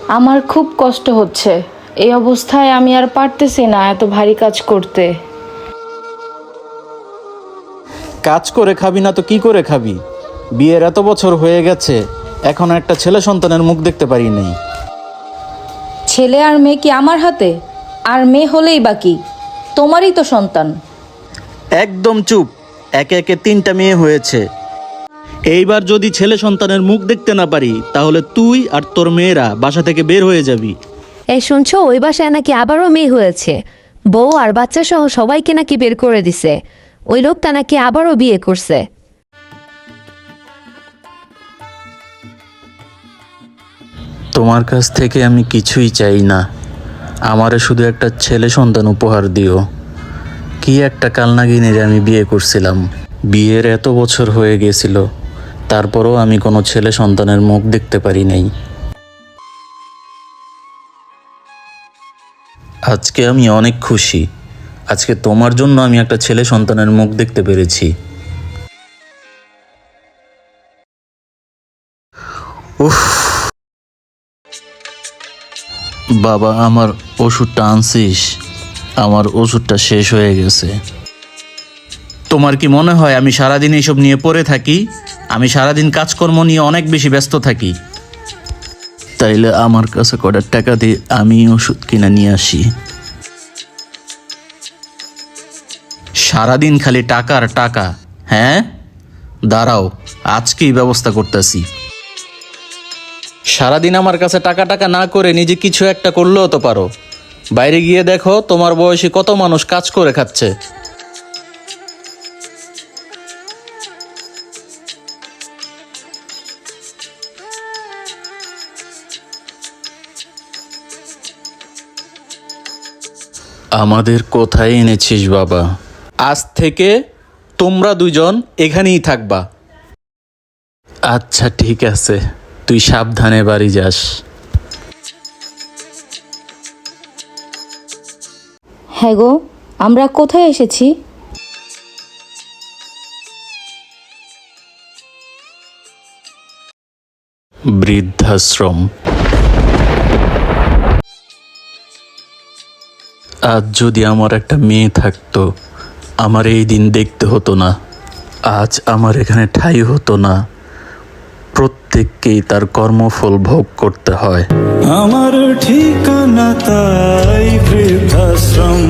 আমার খুব কষ্ট হচ্ছে। এই অবস্থায় আমি আর পারতেছি না এত ভারী কাজ করতে। কাজ করে খাবি না তো কি করে খাবি? বিয়ের এত বছর হয়ে গেছে, এখনো একটা ছেলে সন্তানের মুখ দেখতে পারি নাই। ছেলে আর মেয়ে কি আমার হাতে? আর মেয়ে হলেই বাকি, তোমারই তো সন্তান। একদম চুপ। একে একে 3টা মেয়ে হয়েছে। এইবার যদি ছেলে সন্তানের মুখ দেখতে না পারি তাহলে তুই আর তোর মেয়েরা বাসা থেকে বের হয়ে যাবি। এই শুনছো, ওই বাসায় নাকি আবারও মেয়ে হয়েছে। বউ আর বাচ্চা সহ সবাইকে নাকি বের করে দিছে। ওই লোকটা নাকি আবারও বিয়ে করছে। তোমার কাছ থেকে আমি কিছুই চাই না, আমারে শুধু একটা ছেলে সন্তান উপহার দিও। কি একটা কালনাগিনীরে আমি বিয়ে করছিলাম। বিয়ের এত বছর হয়ে গেছিল, তারপরও আমি কোনো ছেলে সন্তানের মুখ দেখতে পারি নাই। আজকে আমি অনেক খুশি। আজকে তোমার জন্য আমি একটা ছেলে সন্তানের মুখ দেখতে পেরেছি। উফ, বাবা আমার ওষুধটা আনছিস? আমার ওষুধটা শেষ হয়ে গেছে। তোমার কি মনে হয় আমি সারাদিন এইসব নিয়ে পড়ে থাকি? আমি সারাদিন কাজকর্ম নিয়ে অনেক বেশি ব্যস্ত থাকি। তাইলে আমার কাছে কটা টাকা দিয়ে আমি ওষুধ কিনে নিয়ে আসি। সারাদিন খালি টাকা আর টাকা। হ্যাঁ, দাঁড়াও, আজকেই ব্যবস্থা করতেছি। সারাদিন আমার কাছে টাকা টাকা না করে নিজে কিছু একটা করলেও তো পারো। বাইরে গিয়ে দেখো তোমার বয়সী কত মানুষ কাজ করে খাচ্ছে। আমাদের কোথায় এনেছিস বাবা? আজ থেকে তোমরা দুজন এখানেই থাকবা। আচ্ছা ঠিক আছে, তুই সাবধানে বাড়ি যাস। হ্যাঁ গো, আমরা কোথায় এসেছি? বৃদ্ধাশ্রম। আজ যদি আমার একটা মেয়ে থাকতো, আমার এই দিন দেখতে হতো না। আজ আমার এখানে ঠাঁই হতো না। প্রত্যেককেই তার কর্মফল ভোগ করতে হয়। আমার ঠিকানা তাই বৃদ্ধাশ্রম।